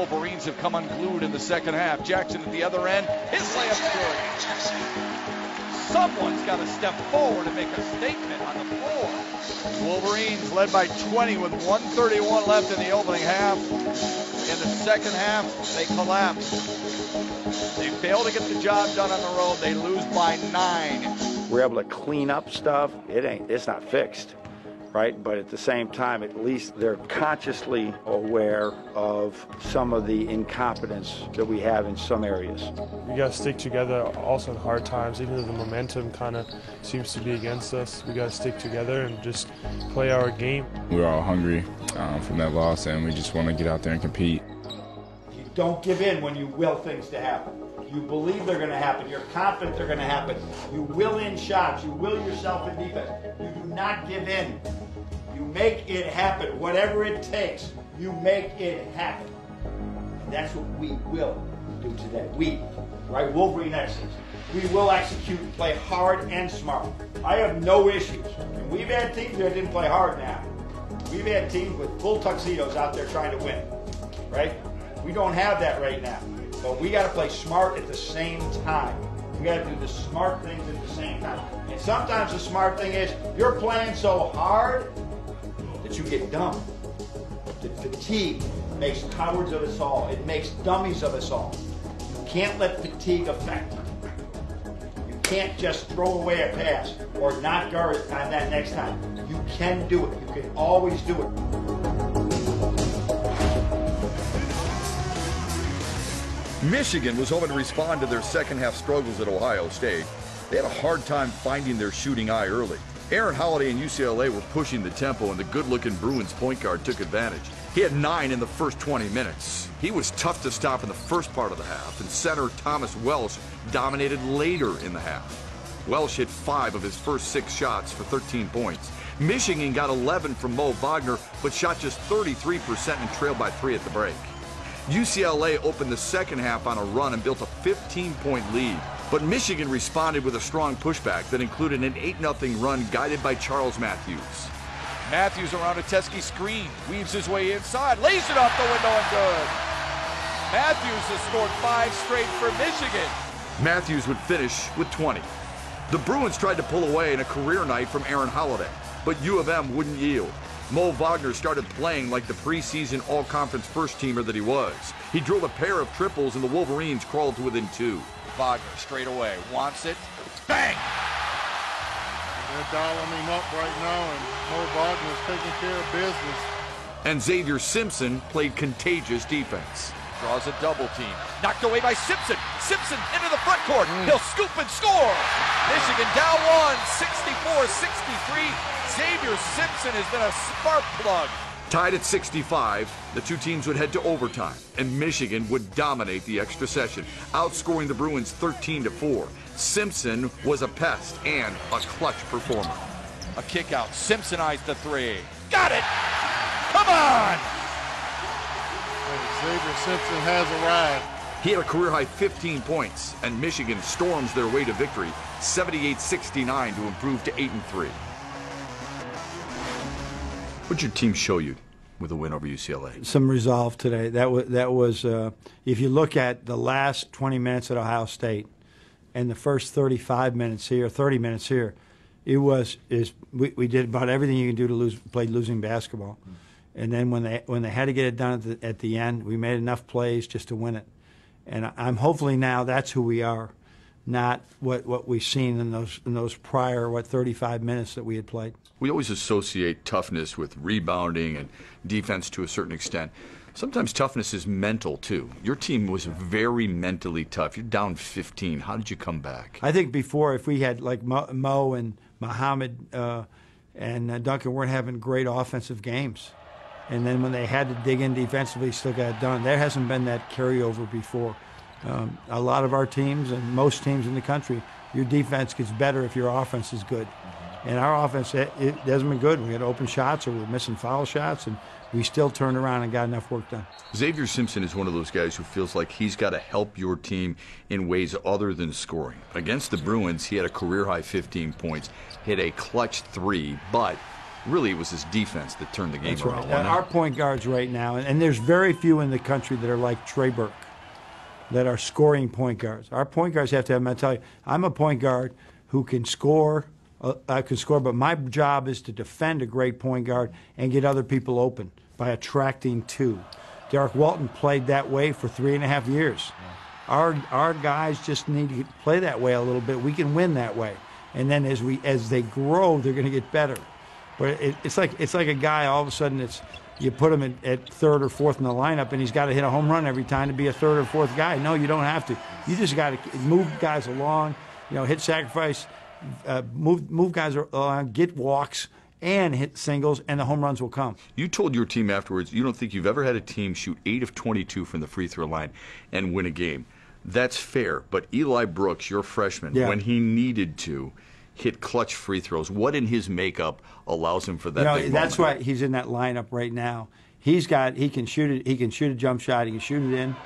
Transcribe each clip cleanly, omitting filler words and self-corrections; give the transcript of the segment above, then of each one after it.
Wolverines have come unglued in the second half. Jackson at the other end. His layup's good. Someone's got to step forward and make a statement on the floor. Wolverines led by 20 with 1:31 left in the opening half. In the second half, they collapse. They fail to get the job done on the road. They lose by 9. We're able to clean up stuff. It's not fixed, right? But at the same time, at least they're consciously aware of some of the incompetence that we have in some areas. We got to stick together also in hard times, even though the momentum kind of seems to be against us. We got to stick together and just play our game. We're all hungry from that loss, and we just want to get out there and compete. You don't give in when you will things to happen. You believe they're going to happen. You're confident they're going to happen. You will in shots. You will yourself in defense. You do not give in. You make it happen. Whatever it takes, you make it happen. And that's what we will do today. We, right? Wolverine excellence. We will execute and play hard and smart. I have no issues. And we've had teams that didn't play hard now. We've had teams with full tuxedos out there trying to win, right? We don't have that right now. But we got to play smart at the same time. We got to do the smart things at the same time. And sometimes the smart thing is you're playing so hard that you get dumb. The fatigue makes cowards of us all. It makes dummies of us all. You can't let fatigue affect you. You can't just throw away a pass or not guard it on that next time. You can do it. You can always do it. Michigan was hoping to respond to their second half struggles at Ohio State. They had a hard time finding their shooting eye early. Aaron Holiday and UCLA were pushing the tempo, and the good-looking Bruins point guard took advantage. He had 9 in the first 20 minutes. He was tough to stop in the first part of the half, and center Thomas Welsh dominated later in the half. Welsh hit 5 of his first 6 shots for 13 points. Michigan got 11 from Mo Wagner, but shot just 33% and trailed by 3 at the break. UCLA opened the second half on a run and built a 15-point lead, but Michigan responded with a strong pushback that included an 8-0 run guided by Charles Matthews. Matthews around a Teskey screen, weaves his way inside, lays it off the window and good. Matthews has scored 5 straight for Michigan. Matthews would finish with 20. The Bruins tried to pull away in a career night from Aaron Holiday, but U of M wouldn't yield. Mo Wagner started playing like the preseason all-conference first-teamer that he was. He drove a pair of triples, and the Wolverines crawled to within 2. Wagner straight away, wants it, bang! They're dialing him up right now, and Mo Wagner's taking care of business. And Xavier Simpson played contagious defense. Draws a double team, knocked away by Simpson. Simpson into the front court, he'll scoop and score! Michigan down 1, 64-63. Xavier Simpson has been a spark plug. Tied at 65, the two teams would head to overtime, and Michigan would dominate the extra session, outscoring the Bruins 13-4. Simpson was a pest and a clutch performer. A kick out, Simpsonized the 3. Got it! Come on! Xavier Simpson has arrived. He had a career-high 15 points, and Michigan storms their way to victory, 78-69 to improve to 8-3. What'd your team show you with a win over UCLA? Some resolve today. That was if you look at the last 20 minutes at Ohio State and the first 35 minutes here, 30 minutes here, we did about everything you can do to play losing basketball. And then when they had to get it done at the end, we made enough plays just to win it. And I'm hopefully now that's who we are, not what we've seen in those prior 35 minutes that we had played. We always associate toughness with rebounding and defense to a certain extent. Sometimes toughness is mental too. Your team was very mentally tough. You're down 15. How did you come back? I think before, if we had like Mo and Muhammad and Duncan weren't having great offensive games, and then when they had to dig in defensively, still got it done. There hasn't been that carryover before. A lot of our teams and most teams in the country, your defense gets better if your offense is good. And our offense, it hasn't been good. We had open shots or we were missing foul shots, and we still turned around and got enough work done. Xavier Simpson is one of those guys who feels like he's got to help your team in ways other than scoring. Against the Bruins, he had a career-high 15 points, hit a clutch 3, but really it was his defense that turned the game That's around. right. Our point guards right now, and there's very few in the country that are like Trey Burke, that are scoring point guards. Our point guards have to have mentality. I'm a point guard who can score. I can score, but my job is to defend a great point guard and get other people open by attracting two. Derek Walton played that way for 3.5 years. Our guys just need to play that way a little bit. We can win that way, and then as they grow, they're going to get better. But it's like a guy. All of a sudden, you put him at third or fourth in the lineup, and he's got to hit a home run every time to be a third or fourth guy. No, you don't have to. You just got to move guys along. Hit sacrifice. Move guys along, get walks, and hit singles, and the home runs will come. You told your team afterwards you don't think you've ever had a team shoot 8 of 22 from the free throw line and win a game. That's fair, but Eli Brooks, your freshman, when he needed to, hit clutch free throws. What in his makeup allows him for that big That's moment? why he's in that lineup right now. He can shoot it. He can shoot a jump shot. He can shoot it in.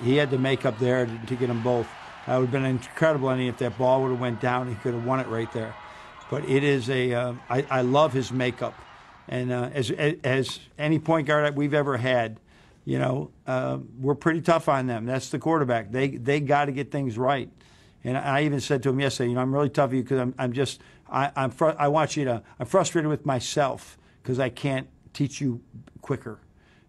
He had the makeup there to get them both. It would have been incredible if that ball would have went down. He could have won it right there. But it is I love his makeup, and as any point guard we've ever had, we're pretty tough on them. That's the quarterback. They got to get things right. And I even said to him yesterday, I'm really tough on you because I'm frustrated with myself because I can't teach you quicker.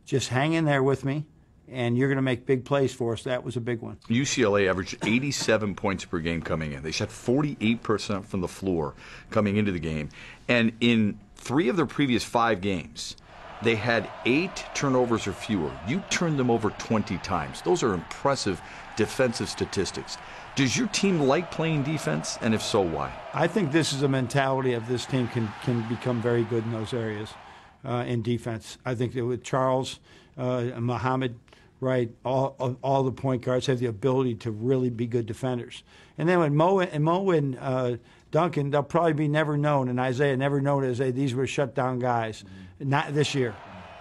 Just hang in there with me, and you're going to make big plays for us. That was a big one. UCLA averaged 87 points per game coming in. They shot 48% from the floor coming into the game. And in 3 of their previous 5 games, they had 8 turnovers or fewer. You turned them over 20 times. Those are impressive defensive statistics. Does your team like playing defense, and if so, why? I think this is a mentality of this team can become very good in those areas in defense. I think that with Charles, Muhammad, right, all the point guards have the ability to really be good defenders. And then with Mo and Duncan, they'll probably be never known, and Isaiah never known as these were shutdown guys. Not this year.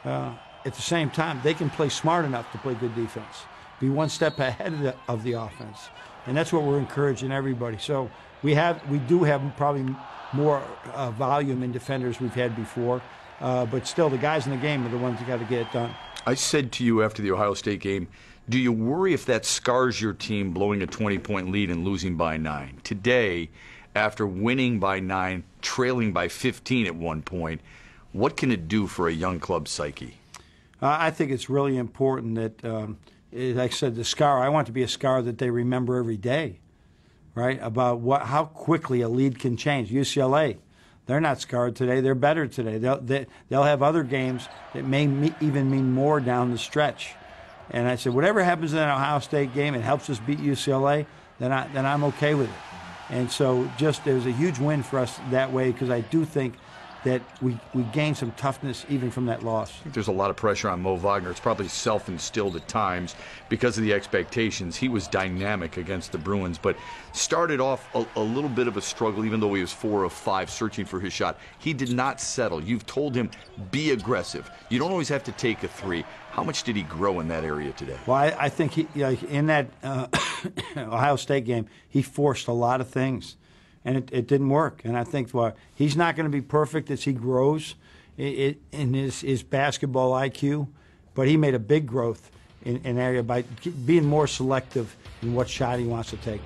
At the same time, they can play smart enough to play good defense, be one step ahead of the offense. And that's what we're encouraging everybody. So we do have probably more volume in defenders we've had before, but still the guys in the game are the ones that got to get it done. I said to you after the Ohio State game, do you worry if that scars your team blowing a 20-point lead and losing by 9? Today, after winning by 9, trailing by 15 at one point, what can it do for a young club psyche? I think it's really important that like I said, the scar, I want it to be a scar that they remember every day, right? About how quickly a lead can change. UCLA, they're not scarred today. They're better today. They'll have other games that may even mean more down the stretch. And I said, whatever happens in that Ohio State game, it helps us beat UCLA, then I'm okay with it. And so it was a huge win for us that way because I do think that we gained some toughness even from that loss. I think there's a lot of pressure on Mo Wagner. It's probably self-instilled at times because of the expectations. He was dynamic against the Bruins, but started off a little bit of a struggle, even though he was 4 of 5 searching for his shot. He did not settle. You've told him, be aggressive. You don't always have to take a 3. How much did he grow in that area today? Well, I think in that Ohio State game, he forced a lot of things. And it didn't work. And I think he's not going to be perfect as he grows in his basketball IQ, but he made a big growth in area by being more selective in what shot he wants to take.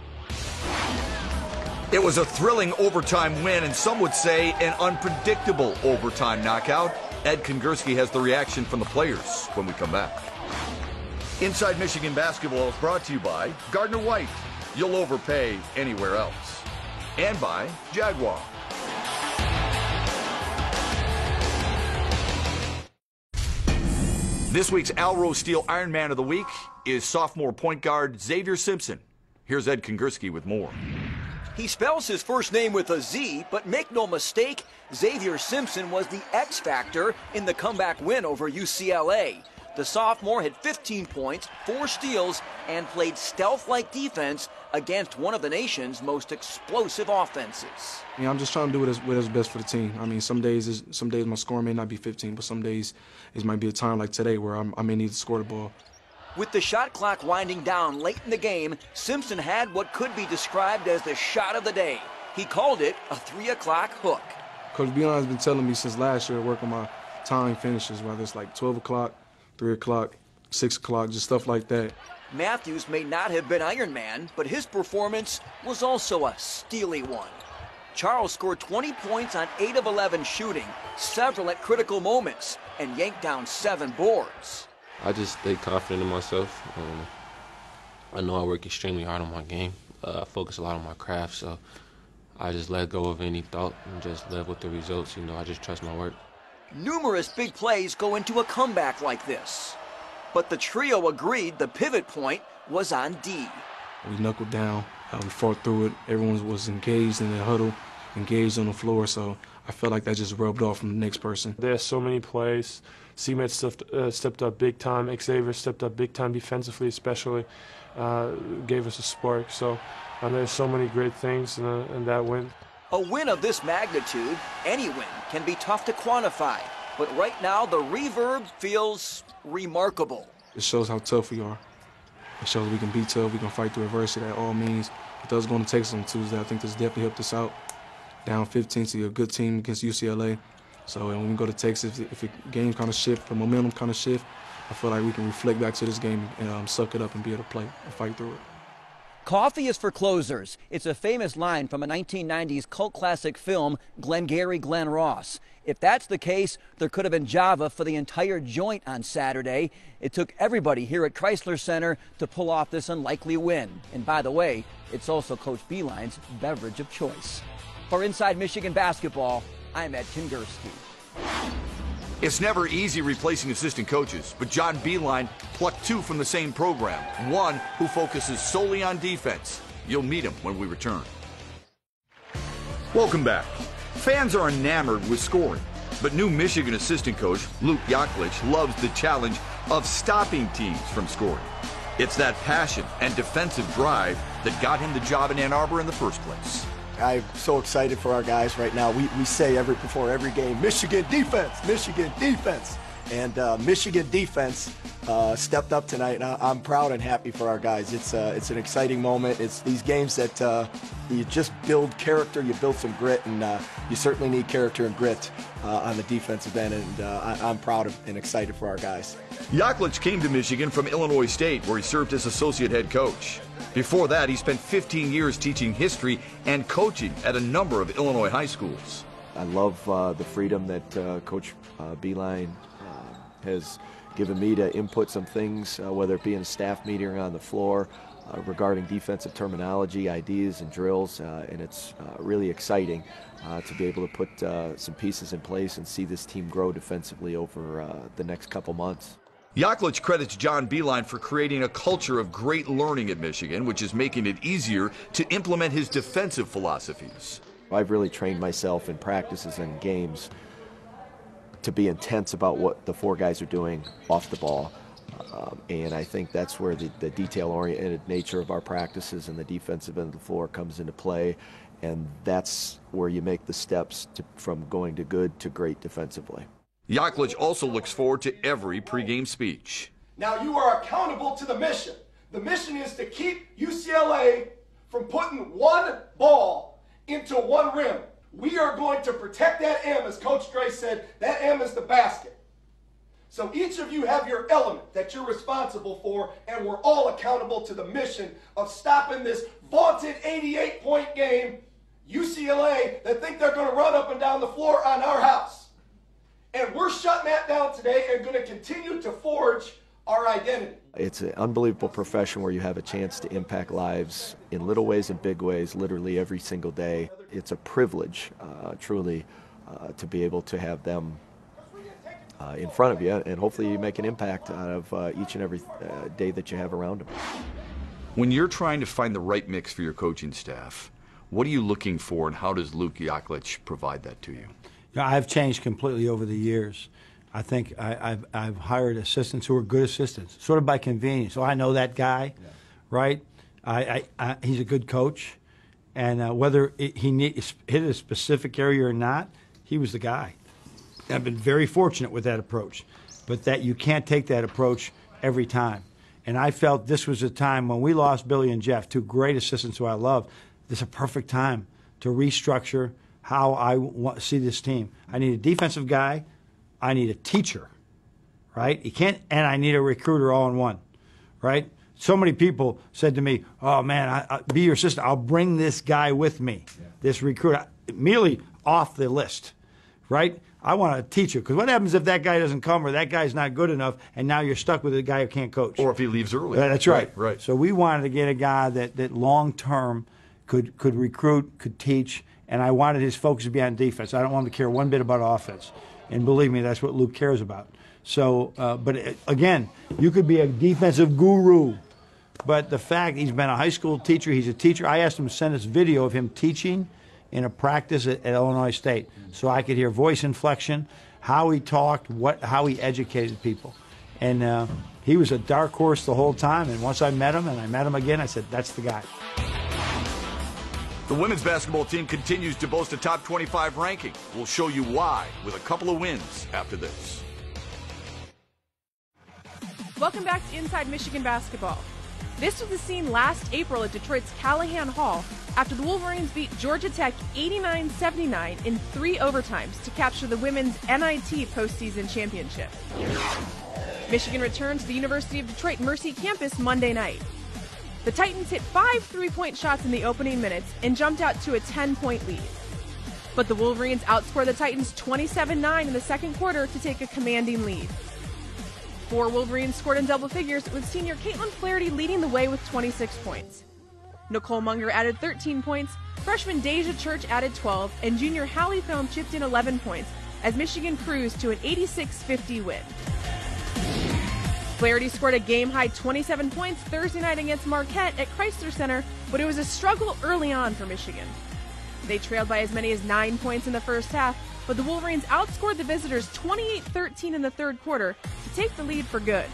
It was a thrilling overtime win, and some would say an unpredictable overtime knockout. Ed Kongursky has the reaction from the players when we come back. Inside Michigan Basketball is brought to you by Gardner White. You'll overpay anywhere else. And by Jaguar. This week's Alro Steel Iron Man of the Week is sophomore point guard Xavier Simpson. Here's Ed Kongursky with more. He spells his first name with a Z, but make no mistake, Xavier Simpson was the X factor in the comeback win over UCLA. The sophomore had 15 points, 4 steals, and played stealth-like defense against one of the nation's most explosive offenses. I'm just trying to do what's best for the team. I mean, some days my score may not be 15, but some days it might be a time like today where I may need to score the ball. With the shot clock winding down late in the game, Simpson had what could be described as the shot of the day. He called it a 3 o'clock hook. Coach Beeline has been telling me since last year to work on my time finishes, whether it's like 12 o'clock, 3 o'clock, 6 o'clock, just stuff like that. Matthews may not have been Iron Man, but his performance was also a steely one. Charles scored 20 points on 8 of 11 shooting, several at critical moments, and yanked down 7 boards. I just stay confident in myself. I know I work extremely hard on my game. I focus a lot on my craft, so I just let go of any thought and just live with the results. You know, I just trust my work. Numerous big plays go into a comeback like this. But the trio agreed the pivot point was on D. We knuckled down. We fought through it. Everyone was engaged in the huddle, engaged on the floor, so I felt like that just rubbed off from the next person. There's so many plays. C-Med stepped up big time. Xavier stepped up big time defensively, especially. Gave us a spark. So there's so many great things in that win. A win of this magnitude, any win, can be tough to quantify. But right now, the reverb feels remarkable. It shows how tough we are. It shows we can be tough, we can fight through adversity at all means. With us going to Texas on Tuesday, I think this definitely helped us out. Down 15 to a good team against UCLA. So when we go to Texas, if the game kind of shift, the momentum kind of shift, I feel like we can reflect back to this game and suck it up and be able to play and fight through it. Coffee is for closers. It's a famous line from a 1990s cult classic film, Glengarry Glen Ross. If that's the case, there could have been Java for the entire joint on Saturday. It took everybody here at Chrysler Center to pull off this unlikely win. And by the way, it's also Coach Beeline's beverage of choice. For Inside Michigan Basketball, I'm Ed Kingerski. It's never easy replacing assistant coaches, but John Beilein plucked 2 from the same program, one who focuses solely on defense. You'll meet him when we return. Welcome back. Fans are enamored with scoring, but new Michigan assistant coach Luke Yaklich loves the challenge of stopping teams from scoring. It's that passion and defensive drive that got him the job in Ann Arbor in the first place. I'm so excited for our guys right now. We say before every game, Michigan defense, Michigan defense. And Michigan defense stepped up tonight, and I'm proud and happy for our guys. It's an exciting moment. It's these games that you just build character, you build some grit, and you certainly need character and grit on the defensive end, and I'm proud of and excited for our guys. Yaklich came to Michigan from Illinois State, where he served as associate head coach. Before that, he spent 15 years teaching history and coaching at a number of Illinois high schools. I love the freedom that Coach Beilein has given me to input some things, whether it be in a staff meeting or on the floor, regarding defensive terminology, ideas, and drills, and it's really exciting to be able to put some pieces in place and see this team grow defensively over the next couple months. Yaklich credits John Beilein for creating a culture of great learning at Michigan, which is making it easier to implement his defensive philosophies. I've really trained myself in practices and games to be intense about what the 4 guys are doing off the ball. And I think that's where the detail-oriented nature of our practices and the defensive end of the floor comes into play. And that's where you make the steps from going to good to great defensively. Yaklich also looks forward to every pregame speech. Now you are accountable to the mission. The mission is to keep UCLA from putting one ball into one rim. We are going to protect that M, as Coach Dre said. That M is the basket. So each of you have your element that you're responsible for, and we're all accountable to the mission of stopping this vaunted 88-point game, UCLA, that think they're going to run up and down the floor on our house. And we're shutting that down today and going to continue to forge our identity. It's an unbelievable profession where you have a chance to impact lives in little ways and big ways, literally every single day. It's a privilege, truly, to be able to have them in front of you, and hopefully you make an impact out of each and every day that you have around them. When you're trying to find the right mix for your coaching staff, what are you looking for, and how does Luke Yaklich provide that to you? You know, I've changed completely over the years. I think I've hired assistants who are good assistants, sort of by convenience. So I know that guy, right? He's a good coach, and whether he hit a specific area or not, he was the guy. I've been very fortunate with that approach, but that you can't take that approach every time. And I felt this was a time when we lost Billy and Jeff, 2 great assistants who I love. This is a perfect time to restructure how I see this team. I need a defensive guy. I need a teacher, right? You can't, and I need a recruiter all in one, right? So many people said to me, "Oh man, I be your assistant. I'll bring this guy with me, this recruiter." Immediately off the list, right? I want a teacher, because what happens if that guy doesn't come or that guy's not good enough, and now you're stuck with a guy who can't coach? Or if he leaves early. That's right. Right. So we wanted to get a guy that long term could recruit, could teach, and I wanted his focus to be on defense. I don't want him to care one bit about offense, and believe me, that's what Luke cares about. So, but again, you could be a defensive guru, but the fact he's been a high school teacher, he's a teacher. I asked him to send us video of him teaching in a practice at Illinois State, so I could hear voice inflection, how he talked, how he educated people. And he was a dark horse the whole time, and once I met him, and I met him again, I said, that's the guy. The women's basketball team continues to boast a top 25 ranking. We'll show you why with a couple of wins after this. Welcome back to Inside Michigan Basketball. This was the scene last April at Detroit's Callahan Hall after the Wolverines beat Georgia Tech 89-79 in 3 overtimes to capture the women's NIT postseason championship. Michigan returned to the University of Detroit Mercy campus Monday night. The Titans hit 5 3-point shots in the opening minutes and jumped out to a 10-point lead. But the Wolverines outscored the Titans 27-9 in the second quarter to take a commanding lead. 4 Wolverines scored in double figures, with senior Caitlin Flaherty leading the way with 26 points. Nicole Munger added 13 points, freshman Deja Church added 12, and junior Hallie Thome chipped in 11 points as Michigan cruised to an 86-50 win. Flaherty scored a game-high 27 points Thursday night against Marquette at Chrysler Center, but it was a struggle early on for Michigan. They trailed by as many as 9 points in the first half, but the Wolverines outscored the visitors 28-13 in the third quarter to take the lead for good.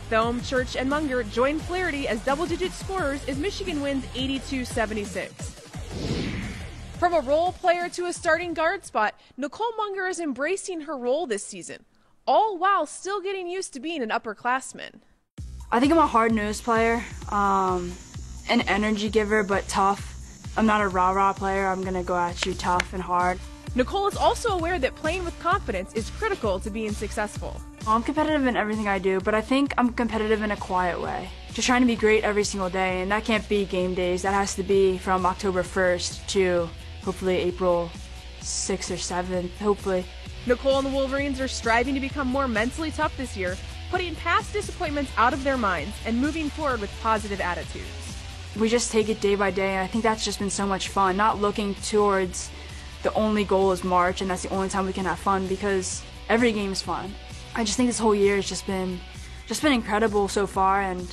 Thome, Church, and Munger joined Flaherty as double-digit scorers as Michigan wins 82-76. From a role player to a starting guard spot, Nicole Munger is embracing her role this season, all while still getting used to being an upperclassman. I think I'm a hard-nosed player, an energy giver, but tough. I'm not a rah-rah player. I'm going to go at you tough and hard. Nicole is also aware that playing with confidence is critical to being successful. I'm competitive in everything I do, but I think I'm competitive in a quiet way. Just trying to be great every single day, and that can't be game days. That has to be from October 1st to hopefully April 6th or 7th, hopefully. Nicole and the Wolverines are striving to become more mentally tough this year, putting past disappointments out of their minds and moving forward with positive attitudes. We just take it day by day, and I think that's just been so much fun, not looking towards the only goal is March, and that's the only time we can have fun, because every game is fun. I just think this whole year has just been incredible so far, and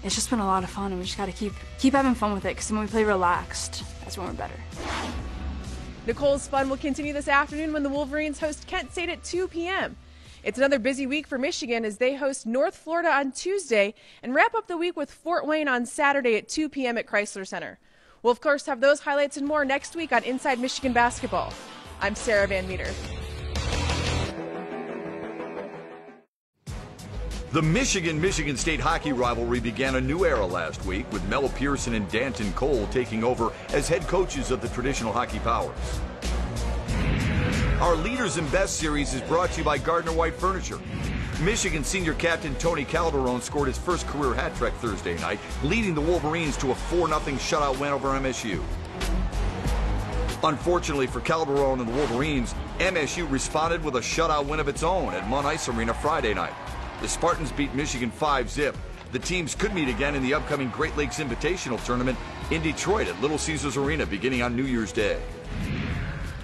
it's just been a lot of fun, and we just got to keep having fun with it, because when we play relaxed, that's when we're better. Nicole's fun will continue this afternoon when the Wolverines host Kent State at 2 p.m. It's another busy week for Michigan as they host North Florida on Tuesday and wrap up the week with Fort Wayne on Saturday at 2 p.m. at Chrysler Center. We'll, of course, have those highlights and more next week on Inside Michigan Basketball. I'm Sarah Van Meter. The Michigan-Michigan State hockey rivalry began a new era last week with Mel Pearson and Danton Cole taking over as head coaches of the traditional hockey powers. Our Leaders in Best series is brought to you by Gardner White Furniture. Michigan senior captain Tony Calderon scored his first career hat trick Thursday night, leading the Wolverines to a 4-0 shutout win over MSU. Unfortunately for Calderon and the Wolverines, MSU responded with a shutout win of its own at Munn Ice Arena Friday night. The Spartans beat Michigan 5-0. The teams could meet again in the upcoming Great Lakes Invitational Tournament in Detroit at Little Caesars Arena beginning on New Year's Day.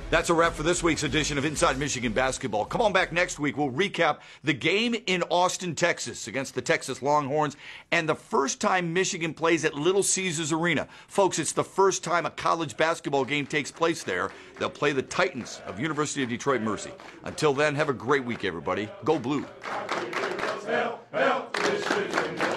That's a wrap for this week's edition of Inside Michigan Basketball. Come on back next week. We'll recap the game in Austin, Texas against the Texas Longhorns and the first time Michigan plays at Little Caesars Arena. Folks, it's the first time a college basketball game takes place there. They'll play the Titans of University of Detroit Mercy. Until then, have a great week, everybody. Go Blue. Michigan.